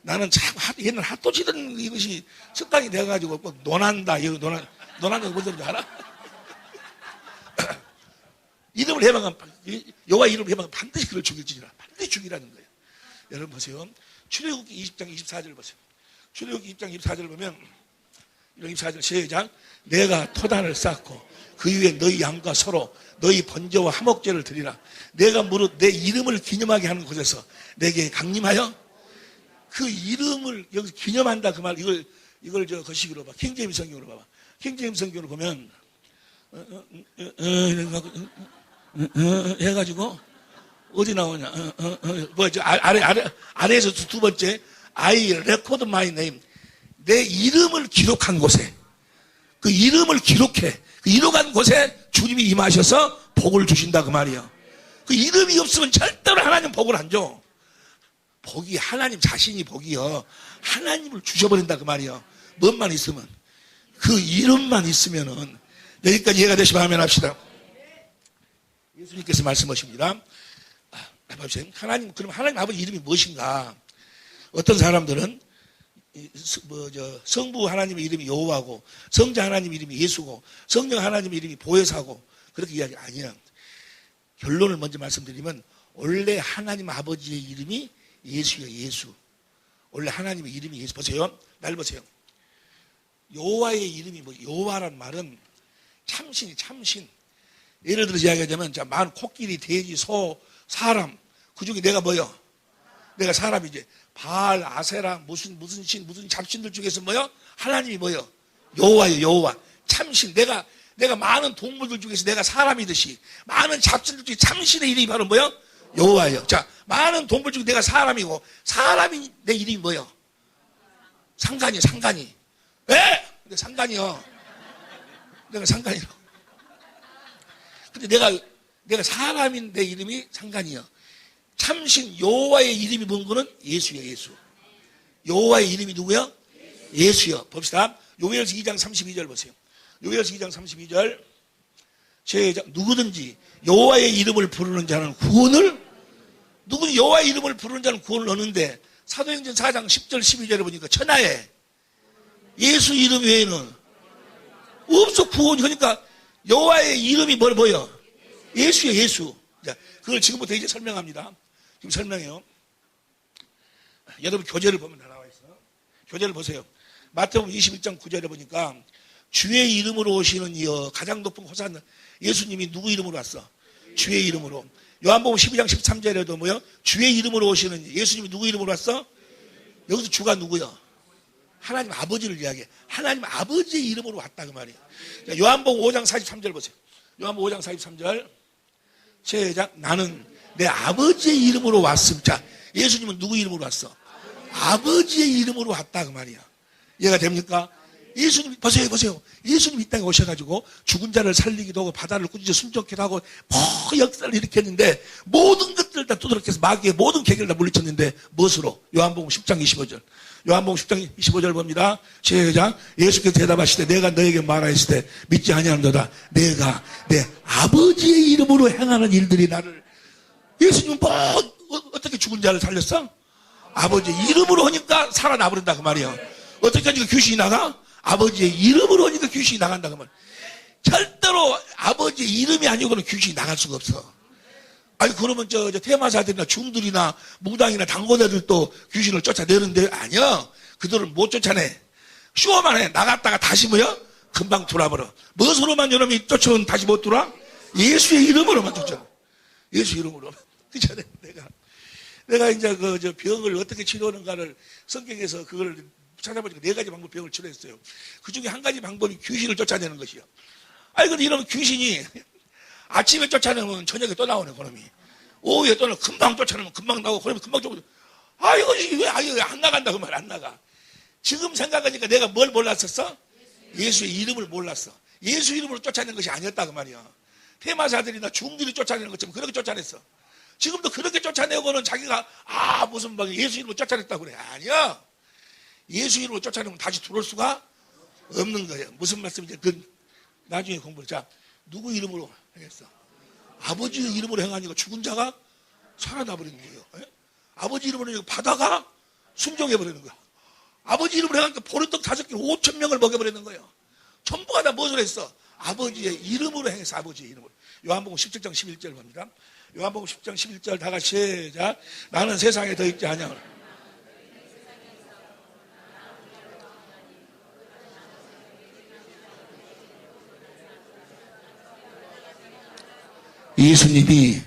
나는 참 옛날 핫도 치던 이것이 습관이 돼가지고 꼭 논한다. 논하는 거 뭔지 알아? 이름을 해방하면 여호와 이름을 해방하면 반드시 그를 죽일지니라. 반드시 죽이라는 거예요. 여러분 보세요. 출애굽기 20장 24절 보세요. 출애굽기 20장 24절 보면 24절 시작. 내가 토단을 쌓고 그 위에 너희 양과 서로 너희 번제와 화목제를 드리라. 내가 무릇 내 이름을 기념하게 하는 곳에서 내게 강림하여 그 이름을 여기서 기념한다 그 말. 이걸 저 거시기로 봐. 킹제임스 성경으로 봐봐. 킹제임스 성경으로 보면 해가지고 어디 나오냐? 뭐죠? 아래에서 두 번째 I record my name. 내 이름을 기록한 곳에 그 이름을 기록해. 그 기록한 곳에 주님이 임하셔서 복을 주신다 그 말이에요. 그 이름이 없으면 절대로 하나님 복을 안 줘. 복이 하나님 자신이 복이요. 하나님을 주셔버린다 그 말이에요. 뭔만 있으면. 그 이름만 있으면은 여기까지 이해가 되시면 하면 합시다. 예수님께서 말씀하십니다. 그럼 하나님 아버지 이름이 무엇인가? 어떤 사람들은 성부 하나님의 이름이 여호와고 성자 하나님의 이름이 예수고 성령 하나님의 이름이 보혜사고 그렇게 이야기 아니야. 결론을 먼저 말씀드리면 원래 하나님 아버지의 이름이 예수예요. 예수. 원래 하나님의 이름이 예수. 보세요. 날 보세요. 여호와의 이름이 뭐 여호와란 말은 참신이 참신. 예를 들어서 이야기하자면 많은 코끼리, 돼지, 소, 사람 그 중에 내가 뭐요? 내가 사람이지. 바알, 아세라, 무슨 신, 무슨 잡신들 중에서 뭐요? 하나님이 뭐요? 여호와예요, 여호와. 참신. 내가 많은 동물들 중에서 내가 사람이듯이 많은 잡신들 중에 참신의 이름이 바로 뭐요? 여호와예요. 자, 많은 동물 중에 내가 사람이고 사람이 내 이름이 뭐요? 상간이요, 상간이. 왜? 근데 상간이요. 내가 상간이요. 근데 내가 사람인 내 이름이 상간이요. 참신 여호와의 이름이 뭔 거는 예수예요. 예수. 여호와의 이름이 누구요? 예수요. 봅시다. 요엘서 2장 32절 보세요. 요엘서 2장 32절 시작. 누구든지 여호와의 이름을 부르는 자는 구원을 누구든지 여호와의 이름을 부르는 자는 구원을 얻는데 사도행전 4장 10절 12절에 보니까 천하에 예수 이름 외에는 없어 구원이. 그러니까 여호와의 이름이 뭐요? 예수예요. 예수. 자, 그걸 지금부터 이제 설명합니다. 지금 설명해요. 여러분 교재를 보면 다 나와 있어. 교재를 보세요. 마태복음 21장 9절에 보니까 주의 이름으로 오시는 이여 가장 높은 호산나. 예수님이 누구 이름으로 왔어? 주의 이름으로. 요한복음 12장 13절에도 뭐요? 주의 이름으로 오시는 예수님이 누구 이름으로 왔어? 여기서 주가 누구요? 하나님 아버지를 이야기해. 하나님 아버지의 이름으로 왔다 그 말이에요. 요한복음 5장 43절 보세요. 요한복음 5장 43절 시작. 나는 내 아버지의 이름으로 왔음. 자, 예수님은 누구 이름으로 왔어? 아버지의 이름으로 왔다 그 말이야. 이해가 됩니까? 예수님, 보세요. 예수님 이 땅에 오셔가지고 죽은 자를 살리기도 하고 바다를 꾸짖어 숨좋기도 하고 역사를 일으켰는데 모든 것들을 다 두드러켜서 마귀의 모든 계계를 다 물리쳤는데 무엇으로? 요한복음 10장 25절. 요한복음 10장 25절 봅니다. 시작. 예수께서 대답하시되 내가 너에게 말하였을 때 믿지 아니하는도다. 내가 내 아버지의 이름으로 행하는 일들이 나를. 예수님은 어떻게 죽은 자를 살렸어? 아버지의 이름으로 하니까 살아나 버린다 그 말이에요. 어떻게 하니까 귀신이 나가? 아버지의 이름으로 하니까 귀신이 나간다 그 말. 절대로 아버지의 이름이 아니고는 귀신이 나갈 수가 없어. 아니 그러면 저 테마사들이나 중들이나 무당이나 당고대들도 귀신을 쫓아내는데 아니야. 그들은 못 쫓아내. 쇼만 해. 나갔다가 다시 금방 돌아버려. 무엇으로만 여러분이 쫓아온 다시 못 돌아? 예수의 이름으로만 쫓아. 예수 이름으로. 그 전에 내가 이제 저 병을 어떻게 치료하는가를 성경에서 그걸 찾아보니까 4가지 방법 병을 치료했어요. 그 중에 한 가지 방법이 귀신을 쫓아내는 것이요. 아니 근데 이러면 귀신이 아침에 쫓아내면 저녁에 또 나오네 그놈이. 오후에 또 금방 쫓아내면 금방 나오고 그러면 금방 쫓아내면 이것이 왜 안 나간다 그 말 안 나가. 지금 생각하니까 내가 뭘 몰랐었어? 예수의 이름을 몰랐어. 예수 이름으로 쫓아내는 것이 아니었다 그 말이야. 테마사들이나 중들이 쫓아내는 것처럼 그렇게 쫓아냈어. 지금도 그렇게 쫓아내고는 자기가 무슨 예수 이름으로 쫓아냈다고 그래. 아니야. 예수 이름으로 쫓아내면 다시 들어올 수가 없는 거예요. 무슨 말씀인지 나중에 공부를. 자, 누구 이름으로 행했어? 아버지의 이름으로 행하니까 죽은 자가 살아나 버리는 거예요. 아버지 이름으로 행하니까 바다가 순종해 버리는 거야. 아버지 이름으로 행하니까 보리떡 5개 5,000명을 먹여버리는 거예요. 전부가 다 무엇을 했어? 아버지의 이름으로 행했어. 아버지의 이름으로. 요한복음 17장 11절 봅니다. 요한복음 10장 11절 다 같이 시작. 나는 세상에 더 있지 아니하노라. 예수님이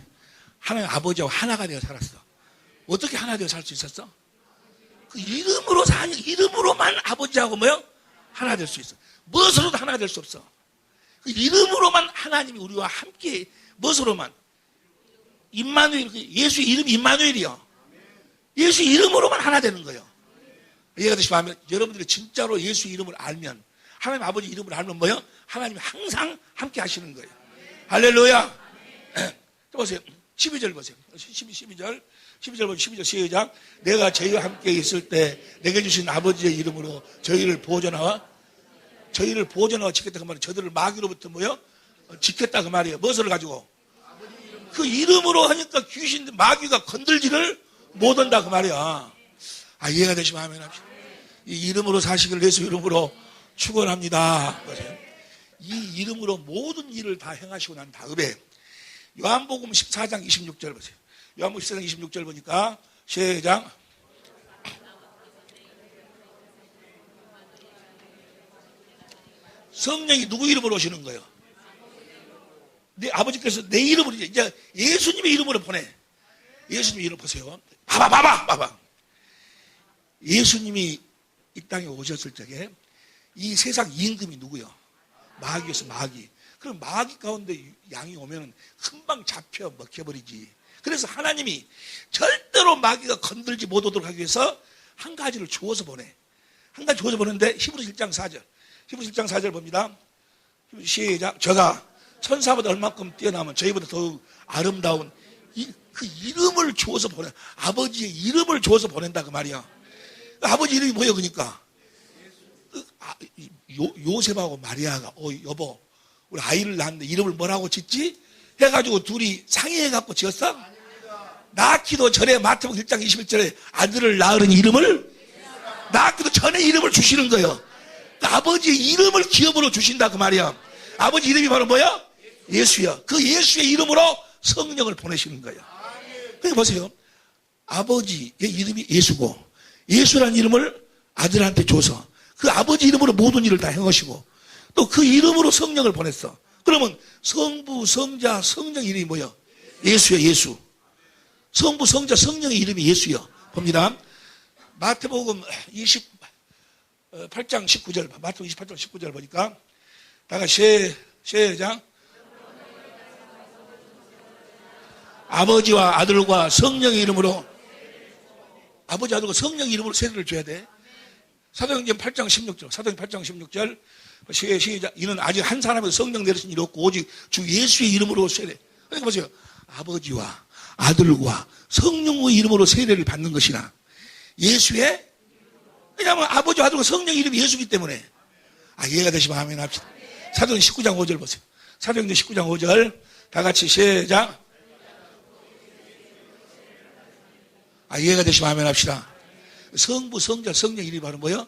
하나님 아버지와 하나가 되어 살았어. 어떻게 하나 되어 살 수 있었어? 그 이름으로만 아버지하고 하나 될 수 있어. 무엇으로도 하나 될 수 없어. 그 이름으로만 하나님이 우리와 함께 무엇으로만? 임마누엘, 예수 이름이 임마누엘이요. 예수 이름으로만 하나 되는 거예요. 이해가 되시면 여러분들이 진짜로 예수 이름을 알면 하나님 아버지 이름을 알면 하나님이 항상 함께 하시는 거예요. 할렐루야. 또 보세요. 12절 보세요. 12절 보세요. 12절 시작. 내가 저희와 함께 있을 때 내게 주신 아버지의 이름으로 저희를 보존하와 지켰다 그 말이에요. 저들을 마귀로부터 지켰다 그 말이에요. 무엇을 가지고? 그 이름으로 하니까 귀신 마귀가 건들지를 못한다 그 말이야. 이해가 되시면 아멘 합시다. 이 이름으로 사시기를 예수 이름으로 축원합니다. 이 이름으로 모든 일을 다 행하시고 난 다음에 요한복음 14장 26절 보세요. 요한복음 14장 26절 보니까 시작. 성령이 누구 이름으로 오시는 거예요? 내 아버지께서 내 이름으로 이제 예수님의 이름으로 보내. 예수님의 이름 보세요. 봐봐. 예수님이 이 땅에 오셨을 적에 이 세상 임금이 누구요? 마귀였어, 마귀. 그럼 마귀 가운데 양이 오면 금방 잡혀 먹혀버리지. 그래서 하나님이 절대로 마귀가 건들지 못하도록 하기 위해서 한 가지를 주어서 보내. 한 가지 주어서 보는데 히브리서 1장 4절. 히브리서 1장 4절 봅니다. 시작. 저가 천사보다 얼마큼 뛰어나면 저희보다 더욱 아름다운 그 이름을 주어서 보내. 아버지의 이름을 주어서 보낸다 그 말이야. 아버지 이름이 뭐예요? 그러니까 요셉하고 마리아가 여보 우리 아이를 낳는데 이름을 뭐라고 짓지? 해가지고 둘이 상의해갖고 지었어? 낳기도 전에 마태복음 1장 21절에 아들을 낳으는 이름을 낳기도 전에 이름을 주시는 거예요. 아버지의 이름을 기업으로 주신다 그 말이야. 아버지 이름이 바로 뭐야? 예수야. 그 예수의 이름으로 성령을 보내시는 거예요. 그러니까 보세요. 아버지의 이름이 예수고 예수라는 이름을 아들한테 줘서 그 아버지 이름으로 모든 일을 다 행하시고 또 그 이름으로 성령을 보냈어. 그러면 성부, 성자, 성령 이름이 뭐야? 예수야, 예수. 성부, 성자, 성령의 이름이 예수야. 봅니다. 마태복음 28장 19절, 마태복음 28장 19절 보니까 다가 시작. 아버지와 아들과 성령의 이름으로 아버지, 아들과 성령의 이름으로 세례를 줘야 돼. 사도행전 8장 16절. 사도행전 8장 16절. 시작. 이는 아직 한 사람에서 성령 내리신 일 없고 오직 주 예수의 이름으로 세례. 그러니까 보세요. 아버지와 아들과 성령의 이름으로 세례를 받는 것이나 예수의, 왜냐하면 아버지와 아들과 성령 이름이 예수이기 때문에. 이해가 되시면 아멘 합시다. 사도행전 19장 5절 보세요. 사도행전 19장 5절. 다 같이 시작. 이해가 되시면 아멘 합시다. 성부, 성자, 성령 이름이 바로 뭐예요?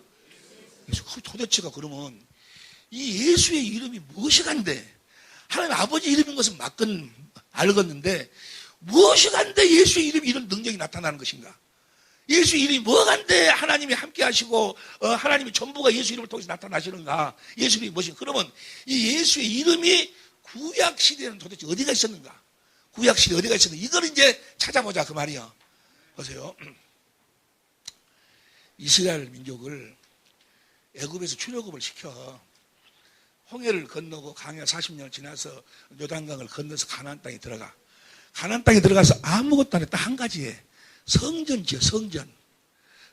도대체가 그러면 이 예수의 이름이 무엇이 간데, 하나님 아버지 이름인 것은 맞건 알겠는데 무엇이 간데 예수의 이름이 이런 능력이 나타나는 것인가? 예수의 이름이 뭐가 간데 하나님이 함께 하시고 하나님이 전부가 예수 이름을 통해서 나타나시는가? 예수 이름이 무엇인가? 그러면 이 예수의 이름이 구약 시대에는 도대체 어디가 있었는가? 구약 시대 어디가 있었는가? 이걸 이제 찾아보자 그 말이야. 보세요. 이스라엘 민족을 애굽에서 출애굽을 시켜 홍해를 건너고 강야 40년을 지나서 요단강을 건너서 가나안 땅에 들어가. 가나안 땅에 들어가서 아무것도 안 했다. 한 가지에 성전 지어.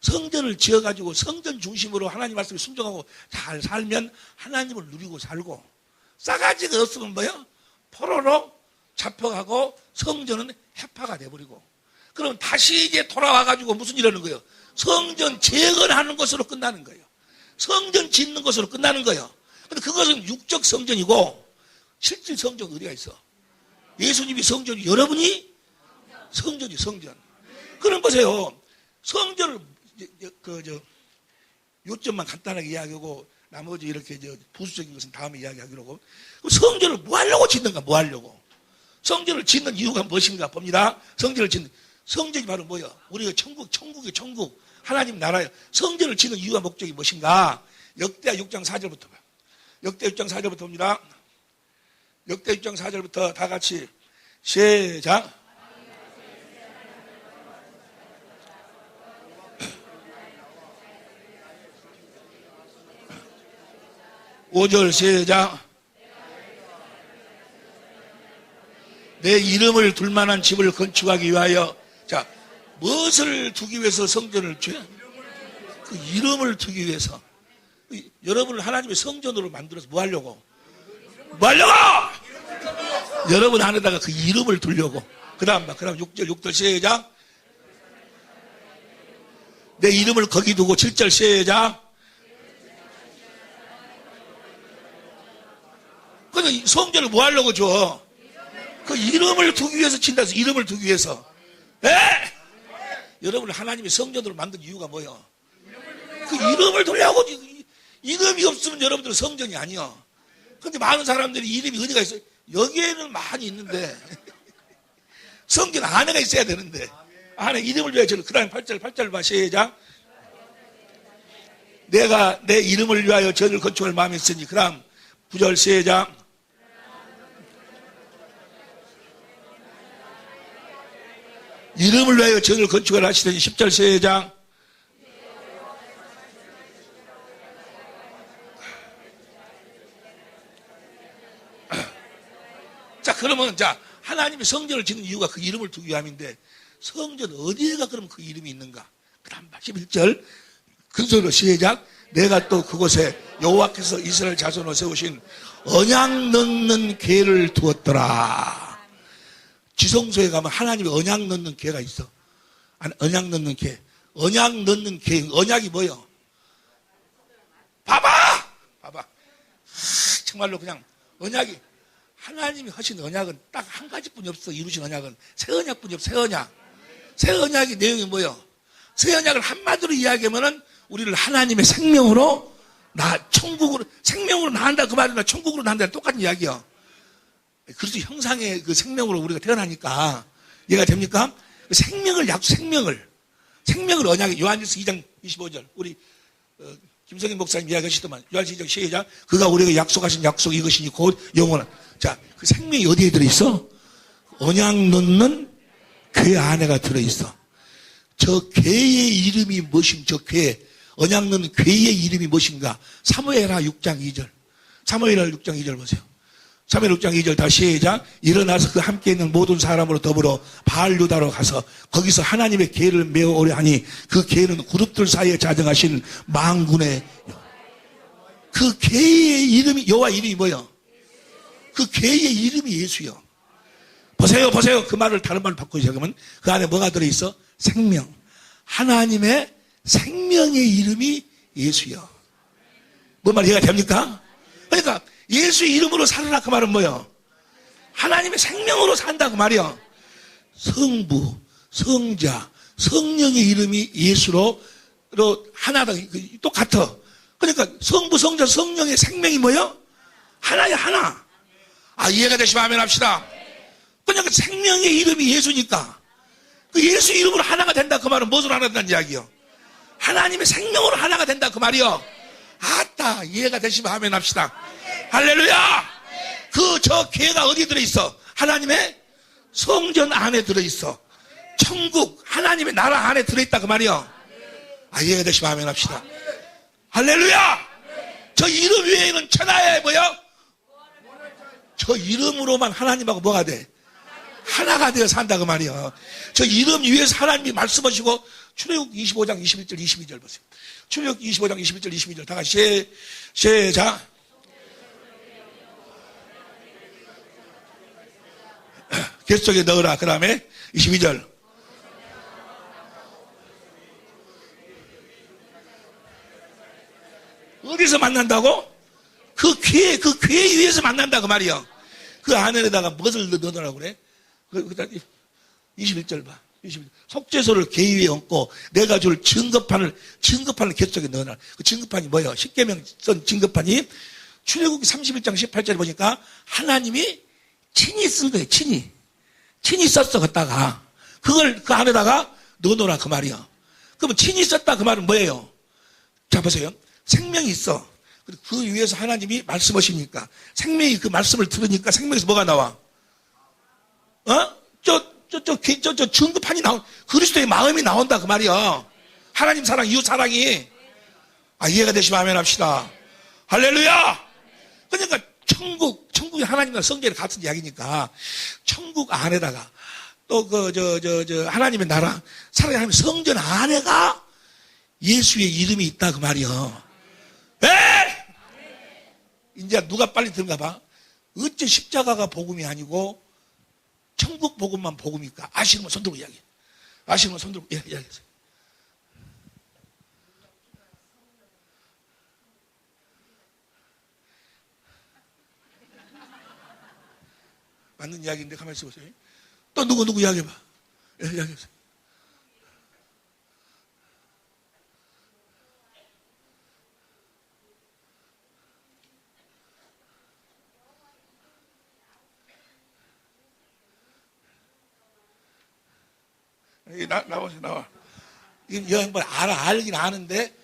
성전을 지어가지고 성전 중심으로 하나님 말씀에 순종하고 잘 살면 하나님을 누리고 살고, 싸가지가 없으면 뭐요? 포로로 잡혀가고 성전은 해파가 돼버리고, 그럼 다시 이제 돌아와가지고 무슨 일 하는 거예요? 성전 재건하는 것으로 끝나는 거예요. 성전 짓는 것으로 끝나는 거예요. 근데 그것은 육적 성전이고 실질 성전은 어디가 있어? 예수님이 성전이, 여러분이 성전이 성전. 그럼 보세요. 성전을 요점만 간단하게 이야기하고 나머지 이렇게 부수적인 것은 다음에 이야기하기로 하고, 성전을 뭐 하려고 짓는가? 뭐 하려고? 성전을 짓는 이유가 무엇인가 봅니다. 성전을 짓는, 성전이 바로 뭐예요? 우리가 천국의 천국, 하나님 나라예요. 성전을 짓는 이유와 목적이 무엇인가? 역대하 6장 4절부터 봐요. 역대 6장 4절부터 봅니다. 역대 6장 4절부터 다 같이 시작. 5절 시작. 내 이름을 둘 만한 집을 건축하기 위하여. 자, 무엇을 두기 위해서 성전을 줘요? 그 이름을 두기 위해서. 여러분을 하나님의 성전으로 만들어서 뭐 하려고? 뭐 하려고? 여러분 안에다가 그 이름을 두려고. 그 다음 6절 시작. 내 이름을 거기 두고 7절 시작. 근데 성전을 뭐 하려고 줘? 그 이름을 두기 위해서 친다 해서 이름을 두기 위해서. 여러분을 하나님의 성전으로 만든 이유가 뭐예요? 그 이름을 두려고. 이름이 없으면 여러분들은 성전이 아니야. 근데 많은 사람들이 이름이 어디가 있어요? 여기에는 많이 있는데 성전 안에가 있어야 되는데 안에 이름을 위하여 저를. 그 다음에 8절 봐 시작. 내가 내 이름을 위하여 저를 건축할 마음이 있으니. 그 다음 9절 시작. 이름을 위하여 저를 건축을 하시더니 10절 시작. 자, 그러면 하나님이 성전을 짓는 이유가 그 이름을 두기 위함인데 성전 어디에가 그럼 그 이름이 있는가? 그 다음 11절 근소로 시작. 내가 또 그곳에 여호와께서 이스라엘 자손을 세우신 언약 넣는 궤를 두었더라. 지성소에 가면 하나님이 언약 넣는 궤가 있어. 언약 넣는 궤. 언약 넣는 궤. 언약이 뭐예요? 봐봐. 정말로 그냥 언약이, 하나님이 하신 언약은 딱 한 가지뿐이 없어. 이루신 언약은 새 언약뿐이 없어. 새 언약. 새 언약의 내용이 뭐예요? 새 언약을 한마디로 이야기하면은 우리를 하나님의 생명으로 천국으로, 생명으로 낳는다 그 말이나 천국으로 낳는다 똑같은 이야기야. 그렇죠. 형상의 그 생명으로 우리가 태어나니까. 이해가 됩니까? 생명을 언약에, 요한일서 2장 25절 우리 김성인 목사님 이야기하시더만, 요한일서 2장 시작. 그가 우리에게 약속하신 약속 이것이니 곧 영원한. 자, 그 생명이 어디에 들어있어? 언약 넣는 궤 안에가 들어있어. 저 궤의 이름이 무엇인가? 저 궤, 언약 넣는 궤의 이름이 무엇인가? 사무엘하 6장 2절. 사무엘하 6장 2절 보세요. 사무엘 6장 2절 다 시작. 일어나서 그 함께 있는 모든 사람으로 더불어 바알루다로 가서 거기서 하나님의 계를 메어 오려 하니 그 계는 그룹들 사이에 자정하신 만군의 그 계의 이름이 여호와 이름이 뭐예요? 그 계의 이름이 예수요. 보세요. 그 말을 다른 말로 바꾸죠. 그러면 그 안에 뭐가 들어있어? 생명. 하나님의 생명의 이름이 예수요. 뭔 말 이해가 됩니까? 그러니까 예수 이름으로 살아라 그 말은 뭐예요? 하나님의 생명으로 산다 그 말이요. 성부, 성자, 성령의 이름이 예수로 하나다. 똑같아. 그러니까 성부, 성자, 성령의 생명이 뭐예요? 하나야 하나. 이해가 되시면 아멘 합시다. 그러니까 생명의 이름이 예수니까 그 예수 이름으로 하나가 된다 그 말은 무엇으로 하나 된다는 이야기요? 하나님의 생명으로 하나가 된다 그 말이요. 아따 이해가 되시면 아멘 합시다. 할렐루야. 저 계가 어디 들어있어? 하나님의 성전 안에 들어있어. 천국 하나님의 나라 안에 들어있다 그 말이요. 이해가 되시면 아멘 합시다. 할렐루야. 저 이름 외에는 천하에 뭐요? 저 이름으로만 하나님하고 뭐가 돼? 하나가 되어 산다 그 말이요. 저 이름 위에서 하나님이 말씀하시고 출애굽 25장 21절 22절 보세요. 출애굽 25장 21절 22절 다 같이 시작. 계수 속에 넣으라. 그 다음에 22절 어디서 만난다고? 그 궤 위에서 만난다 그 말이요. 그 안에다가 무엇을 넣어놓으라고 그래? 그 다음 21절 봐. 21절. 속죄소를 궤 위에 얹고 내가 줄 증거판을 계수 속에 넣어놔. 그 증거판이 뭐예요? 십계명 쓴 증거판이 출애굽기 31장 18절에 보니까 하나님이 친히 쓴 거예요. 친히 썼어. 걷다가 그걸 그 안에다가 넣어놓으라 그 말이요. 그러면 친히 썼다 그 말은 뭐예요? 자 보세요. 생명이 있어. 그 위에서 하나님이 말씀하시니까 생명이 그 말씀을 들으니까 생명에서 뭐가 나와? 저 증거판이 그리스도의 마음이 나온다 그 말이야. 하나님 사랑, 이웃 사랑이. 이해가 되시면 아멘 합시다. 할렐루야. 그러니까 천국이 하나님과 성전이 같은 이야기니까 천국 안에다가 또 하나님의 나라, 사랑의 하나님 성전 안에가 예수의 이름이 있다 그 말이야. 이제 누가 빨리 들은가 봐. 어째 십자가가 복음이 아니고 천국 복음만 복음일까? 아시는 손 들고 이야기해. 아시는 손 들고 이야기하세요. 맞는 이야기인데 가만히 있어보세요. 또 누구 이야기해봐. 이야기하세요. 나와. 이 양반 알긴 아는데,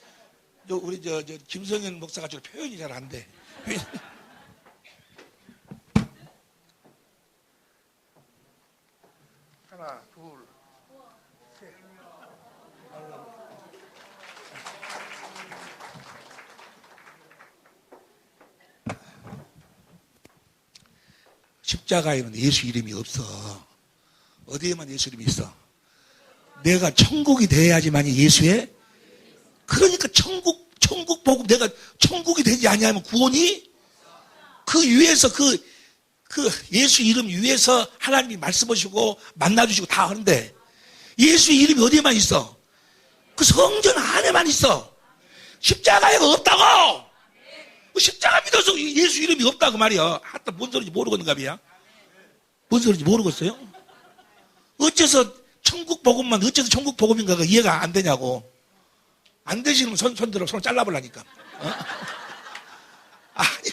우리 김성현 목사가 저 표현이 잘 안 돼. 하나, 둘, 셋. 십자가에는 예수 이름이 없어. 어디에만 예수 이름이 있어? 내가 천국이 돼야지만이 예수의, 그러니까 천국 복음, 내가 천국이 되지 아니하면 구원이 그 위에서 그 예수 이름 위에서 하나님이 말씀하시고 만나주시고 다 하는데 예수 이름이 어디에만 있어? 그 성전 안에만 있어. 십자가에 없다고. 십자가 믿어서 예수 이름이 없다 그 말이야. 하여튼 뭔 소리인지 모르겠는가 봐요. 뭔 소리인지 모르겠어요. 어째서 천국 복음만 어째서 천국 복음인가가 이해가 안 되냐고. 안 되시면 손 들어 손 잘라버라니까. 아니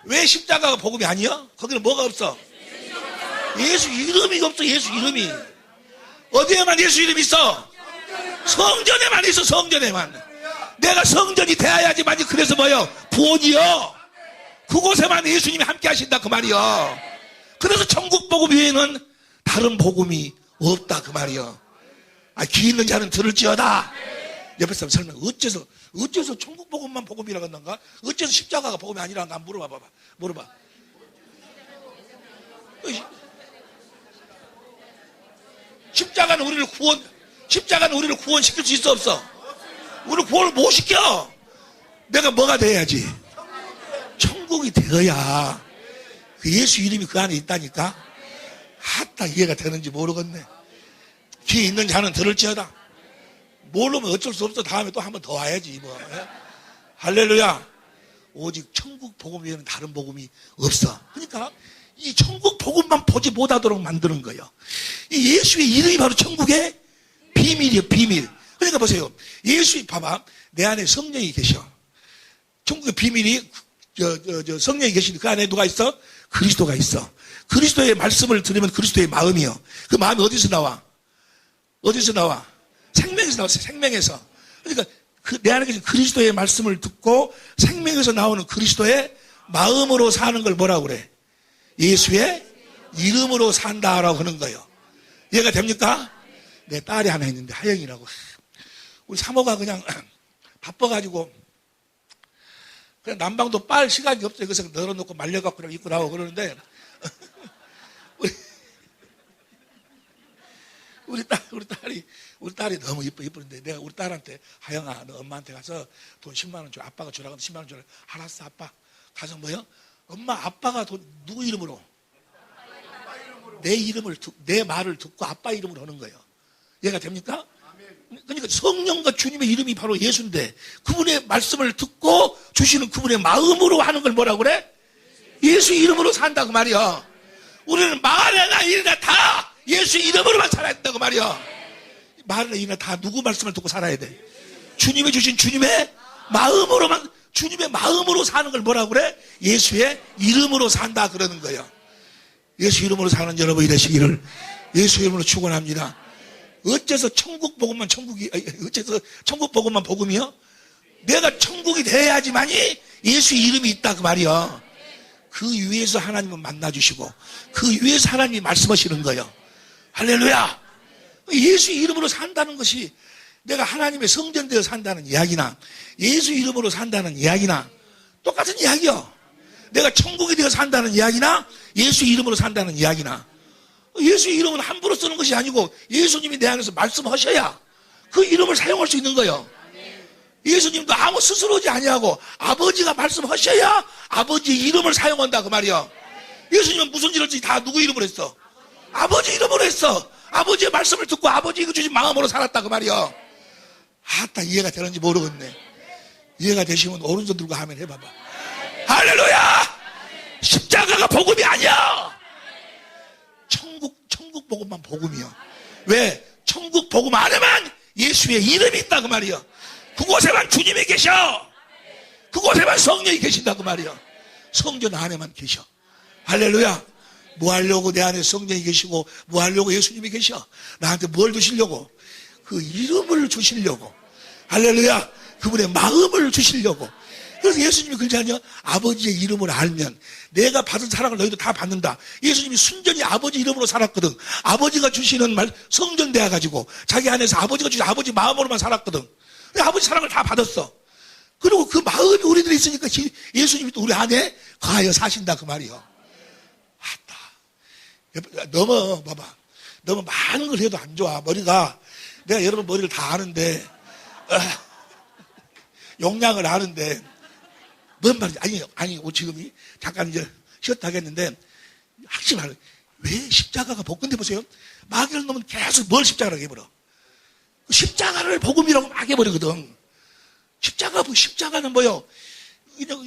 왜 십자가가 복음이 아니야? 거기는 뭐가 없어? 예수 이름이 없어. 예수 이름이 어디에만 예수 이름이 있어? 성전에만 있어. 성전에만. 내가 성전이 되어야지만이 그래서 뭐요? 구원이요. 그곳에만 예수님이 함께 하신다 그 말이요. 그래서 천국 복음 외에는 다른 복음이 없다 그 말이요. 귀 있는 자는 들을지어다. 옆에 사람 설명. 어째서 천국 복음만 복음이라고 한단가? 어째서 십자가가 복음이 아니라는가? 물어봐. 십자가는 우리를 구원시킬 수 있어, 없어? 우리를 구원을 못 시켜. 내가 뭐가 돼야지? 천국이 되어야 그 예수 이름이 그 안에 있다니까. 하다 이해가 되는지 모르겠네. 귀 있는 자는 들을지어다. 모르면 어쩔 수 없어. 다음에 또 한 번 더 와야지 뭐. 할렐루야. 오직 천국 복음 외에는 다른 복음이 없어. 그러니까 이 천국 복음만 보지 못하도록 만드는 거예요. 이 예수의 이름이 바로 천국의 비밀이에요. 비밀. 그러니까 보세요. 예수, 봐봐. 내 안에 성령이 계셔. 천국의 비밀이 성령이 계시니 그 안에 누가 있어? 그리스도가 있어. 그리스도의 말씀을 들으면 그리스도의 마음이요. 그 마음이 어디서 나와? 어디서 나와? 생명에서 나왔어요. 생명에서. 그러니까 내 안에 계신 그리스도의 말씀을 듣고 생명에서 나오는 그리스도의 마음으로 사는 걸 뭐라고 그래? 예수의 이름으로 산다라고 하는 거예요. 이해가 됩니까? 내 딸이 하나 있는데 하영이라고. 우리 사모가 그냥 바빠가지고 그냥 난방도 빨 시간이 없어요. 그래서 널어놓고 말려갖고 그냥 입고 나오고 그러는데 우리 딸이 너무 이쁘는데 내가 우리 딸한테 하영아 너 엄마한테 가서 돈 10만 원 줘. 아빠가 주라고 하는데 10만 원 주라. 알았어 아빠. 가서 뭐요? 엄마 아빠가 돈 누구 이름으로? 내 말을 듣고 아빠 이름으로 하는 거예요. 이해가 됩니까? 그러니까 성령과 주님의 이름이 바로 예수인데 그분의 말씀을 듣고 주시는 그분의 마음으로 하는 걸 뭐라고 그래? 예수 이름으로 산다고 말이야. 우리는 말이나 일이나 다 예수 이름으로만 살아야 된다고 말이야. 말이나 일이나 다 누구 말씀을 듣고 살아야 돼? 주님이 주신 주님의 마음으로만, 주님의 마음으로 사는 걸 뭐라고 그래? 예수의 이름으로 산다 그러는 거예요. 예수 이름으로 사는 여러분이 되시기를 예수 이름으로 축원합니다. 어째서 천국 복음만 복음이요? 내가 천국이 돼야지만이 예수 이름이 있다 그 말이요. 그 위에서 하나님은 만나주시고 그 위에서 하나님이 말씀하시는 거예요. 할렐루야. 예수 이름으로 산다는 것이 내가 하나님의 성전되어 산다는 이야기나 예수 이름으로 산다는 이야기나 똑같은 이야기요. 내가 천국이 되어 산다는 이야기나 예수 이름으로 산다는 이야기나 예수 이름은 함부로 쓰는 것이 아니고 예수님이 내 안에서 말씀하셔야 그 이름을 사용할 수 있는 거예요. 예수님도 아무 스스로 오지 아니하고 아버지가 말씀하셔야 아버지 이름을 사용한다 그 말이야. 예수님은 무슨 일을 했지? 다 누구 이름으로 했어? 아버지 이름으로 했어. 아버지의 말씀을 듣고 아버지가 주신 마음으로 살았다 그 말이야. 아따 이해가 되는지 모르겠네. 이해가 되시면 오른손 들고 하면 해봐봐. 할렐루야. 십자가가 복음이 아니야. 천국 복음만 복음이요. 왜? 천국 복음 안에만 예수의 이름이 있다 그 말이야. 그곳에만 주님이 계셔. 그곳에만 성령이 계신다 그 말이야. 성전 안에만 계셔. 할렐루야. 뭐 하려고 내 안에 성령이 계시고 뭐 하려고 예수님이 계셔. 나한테 뭘 주시려고? 그 이름을 주시려고. 할렐루야. 그분의 마음을 주시려고. 그래서 예수님이 그러지 않냐? 아버지의 이름을 알면 내가 받은 사랑을 너희도 다 받는다. 예수님이 순전히 아버지 이름으로 살았거든. 아버지가 주시는 말 성전 되어가지고 자기 안에서 아버지가 주신 아버지 마음으로만 살았거든. 아버지 사랑을 다 받았어. 그리고 그 마음이 우리들이 있으니까 예수님이 또 우리 안에 거하여 사신다 그 말이요. 아따. 너무 봐봐. 너무 많은 걸 해도 안 좋아. 머리가 내가 여러분 머리를 다 아는데 용량을 아는데 뭔 말인지 아니 지금이 잠깐 이제 쉬었다 하겠는데 확실히 말해. 왜 십자가가 복근데 보세요. 마귀를 넣으면 계속 뭘 십자가라고 해버려. 십자가를 복음이라고 막 해버리거든. 십자가는 뭐요?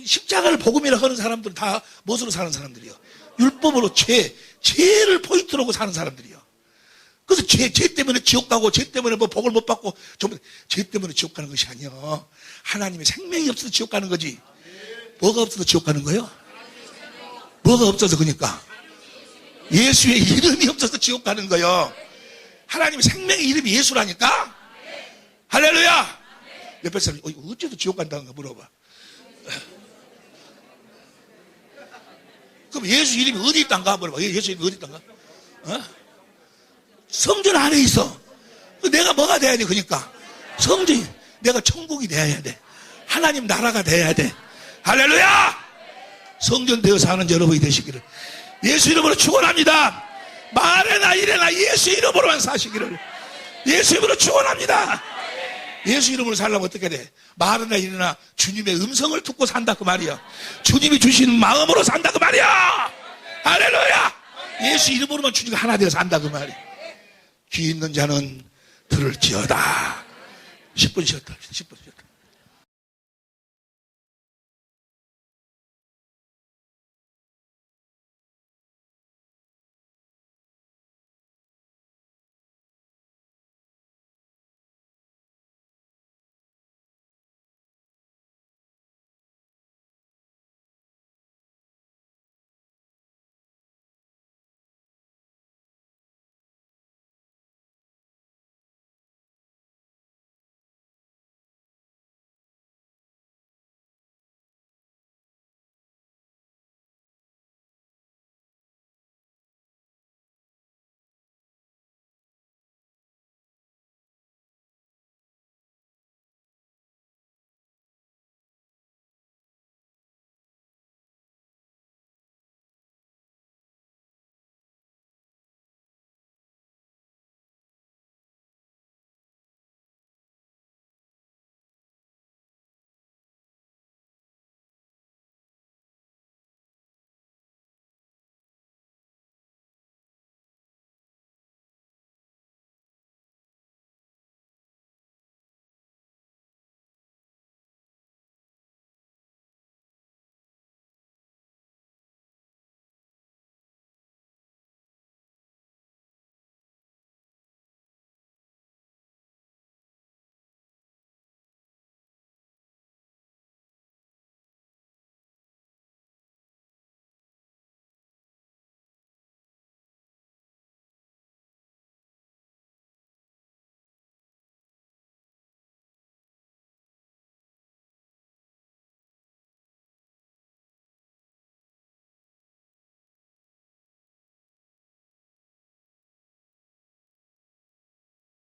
십자가를 복음이라고 하는 사람들은 다 무엇으로 사는 사람들이요? 율법으로 죄를 포인트로 하고 사는 사람들이요. 그래서 죄 때문에 지옥 가고 죄 때문에 뭐 복을 못 받고 죄 때문에 지옥 가는 것이 아니요. 하나님의 생명이 없어서 지옥 가는 거지. 뭐가 없어서 지옥 가는 거예요? 뭐가 없어서 그러니까 예수의 이름이 없어서 지옥 가는 거예요. 하나님의 생명의 이름이 예수라니까. 할렐루야. 옆에 사람이 어째서 지옥 간다는 거 물어봐. 그럼 예수 이름이 어디 있단가 물어봐. 예수 이름이 어디 있단가? 성전 안에 있어. 내가 뭐가 돼야 돼? 그러니까 성전이 내가 천국이 돼야 돼. 하나님 나라가 돼야 돼. 할렐루야. 성전 되어 사는 여러분이 되시기를 예수 이름으로 축원합니다. 말에나 이래나 예수 이름으로만 사시기를 예수 이름으로 축원합니다. 예수 이름으로 살려면 어떻게 돼? 말이나 이래나 주님의 음성을 듣고 산다 그 말이야. 주님이 주시는 마음으로 산다 그 말이야. 할렐루야. 예수 이름으로만 주님과 하나 되어 산다 그 말이야. 귀 있는 자는 들을지어다. 10분 쉬었다. 10분 쉬었다.